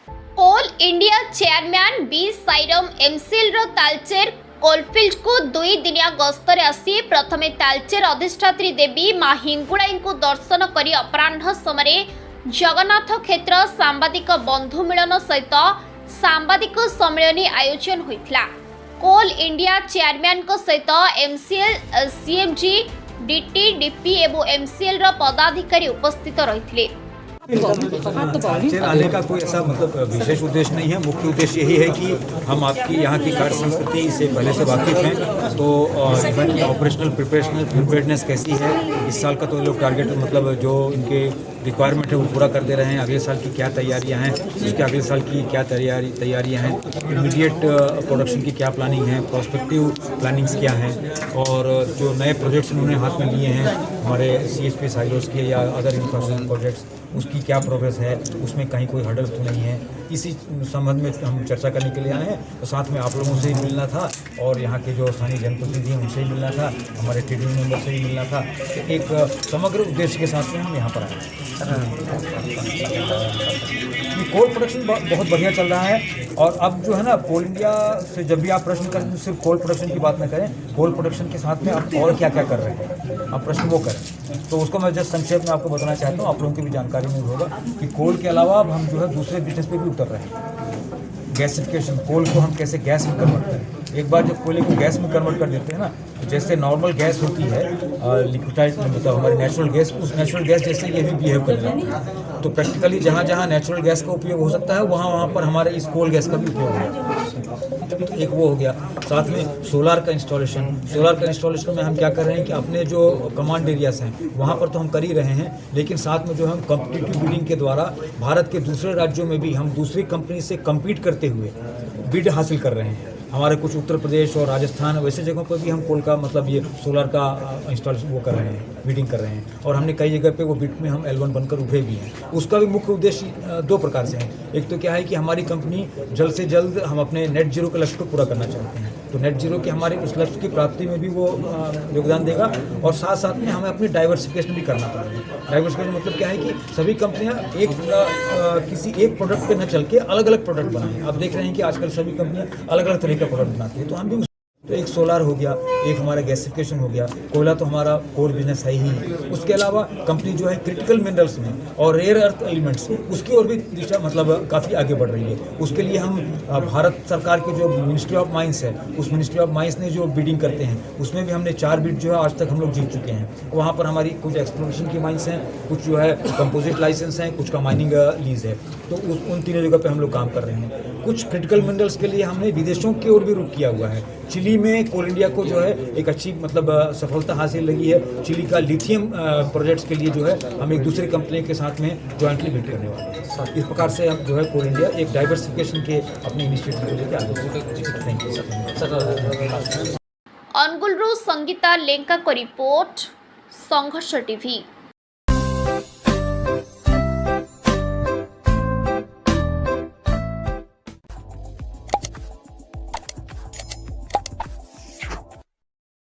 कोल India chairman B Sairam MCL रो Talcher coalfield को 2 दिनिया गस्तर आसी प्रथमे तालचेर अधिष्ठात्री देवी मां हिंगुड़ाई को दर्शन करी अपराह्न समय जगन्नाथ क्षेत्र सांबादिक बंधु मिलन सहित सांबादिक सम्मेलन आयोजन होइथिला। कोल इंडिया चेयरमैन को सहित एमसीएल सीएमजी डीटी डीपी एवं एमसीएल रो पदाधिकारी उपस्थित रहिथिले। आने का कोई ऐसा मतलब विशेष उद्देश्य नहीं है। मुख्य उद्देश्य यही है कि हम आपकी यहाँ की कार्य संस्कृति से पहले से वाकिफ हैं। तो इवेंट ऑपरेशनल प्रिपेयर्डनेस कैसी है, इस साल का तो लोग टारगेट मतलब जो इनके रिक्वायरमेंट है वो पूरा कर दे रहे हैं। अगले साल की क्या तैयारियां हैं, उसके अगले साल की क्या तैयारियां हैं, इमीडिएट प्रोडक्शन की क्या प्लानिंग है, प्रोस्पेक्टिव प्लानिंग्स क्या हैं, और जो नए प्रोजेक्ट्स उन्होंने हाथ में लिए हैं हमारे CSP साइलोस के या अदर इंफ्रास्ट्रक्चर प्रोजेक्ट्स, उसकी क्या प्रोग्रेस है, उसमें कहीं कोई हर्डल्स तो नहीं है। इसी संबंध में हम चर्चा करने के लिए आए हैं। तो साथ में आप लोगों से ही मिलना था और यहाँ के जो स्थानीय जनप्रतिनिधि हैं उनसे ही मिलना था, हमारे TDU मेंबर से ही मिलना था। तो एक समग्र उद्देश्य के साथ में हम यहाँ पर आए हैं। ये कोल प्रोडक्शन बहुत बढ़िया चल रहा है। और अब जो है ना, कोल इंडिया से जब भी आप प्रश्न करें तो सिर्फ कोल प्रोडक्शन की बात न करें, कोल प्रोडक्शन के साथ में आप और क्या क्या कर रहे हैं, आप प्रश्न वो करें। तो उसको मैं जस्ट संक्षेप में आपको बताना चाहता हूँ, आप लोगों की भी जानकारी में होगा कि कोल के अलावा अब हम जो है दूसरे बिजनेस पे भी उतर रहे हैं। गैसिफिकेशन, कोल को हम कैसे गैस में कन्वर्ट करें। एक बार जब कोयले को गैस में कन्वर्ट कर देते हैं ना, तो जैसे नॉर्मल गैस होती है लिक्विडाइज मतलब हमारी नेचुरल गैस, उस नेचुरल गैस जैसे ये भी बिहेव कर जाता है। तो प्रैक्टिकली जहाँ जहाँ नेचुरल गैस का उपयोग हो सकता है वहाँ पर हमारे इस कोल गैस का भी उपयोग हो जाता है। एक वो हो गया। साथ में सोलार का इंस्टॉलेशन में हम क्या कर रहे हैं कि अपने जो कमांड एरियाज हैं वहाँ पर तो हम कर ही रहे हैं, लेकिन साथ में जो हम कॉम्पिटिटिव बिडिंग के द्वारा भारत के दूसरे राज्यों में भी हम दूसरी कंपनी से कम्पीट करते हुए बिड हासिल कर रहे हैं। हमारे कुछ उत्तर प्रदेश और राजस्थान वैसे जगहों पर भी हम कोल का मतलब ये सोलर का इंस्टॉलेशन वो कर रहे हैं, बिडिंग कर रहे हैं। और हमने कई जगह पे वो बिड में हम L1 बनकर उभरे भी हैं। उसका भी मुख्य उद्देश्य 2 प्रकार से है। एक तो क्या है कि हमारी कंपनी जल्द से जल्द हम अपने नेट जीरो के लक्ष्य को पूरा करना चाहते हैं, तो नेट जीरो के हमारे उस लक्ष्य की प्राप्ति में भी वो योगदान देगा। और साथ साथ में हमें अपनी डाइवर्सिफिकेशन भी करना पड़ेगा। डाइवर्सिफिकेशन मतलब क्या है कि सभी कंपनियां किसी एक प्रोडक्ट पे न चल के अलग अलग प्रोडक्ट बनाएं। आप देख रहे हैं कि आजकल सभी कंपनियां अलग अलग तरह का प्रोडक्ट बनाती है, तो हम भी तो एक सोलार हो गया, एक हमारा गैसिफिकेशन हो गया। कोयला तो हमारा कोर बिजनेस है ही। उसके अलावा कंपनी जो है क्रिटिकल मिनरल्स में और रेयर अर्थ एलिमेंट्स उसकी ओर भी दिशा मतलब काफ़ी आगे बढ़ रही है। उसके लिए हम भारत सरकार के जो मिनिस्ट्री ऑफ माइंस है, उस मिनिस्ट्री ऑफ माइंस ने जो बिडिंग करते हैं उसमें भी हमने 4 बिड जो है आज तक हम लोग जीत चुके हैं। वहाँ पर हमारी कुछ एक्सप्लोरेशन की माइंस हैं, कुछ जो है कंपोजिट लाइसेंस हैं, कुछ का माइनिंग लीज है। तो उन तीनों जगह पर हम लोग काम कर रहे हैं। कुछ क्रिटिकल मिनरल्स के लिए हमने विदेशों की ओर भी रुख किया हुआ है। चिली में कोल इंडिया को जो है एक अच्छी मतलब सफलता हासिल लगी है। चिली का लिथियम प्रोजेक्ट्स के लिए जो है हम एक दूसरी कंपनी के साथ में जॉइंटली बिड करने वाले हैं। इस प्रकार से हम जो है कोल इंडिया एक डाइवर्सिफिकेशन के अपने इनिशिएटिव को लेकर आगे। Thank you. अनुगुलरू संगीता लेंका को रिपोर्ट, संघर्ष टीवी।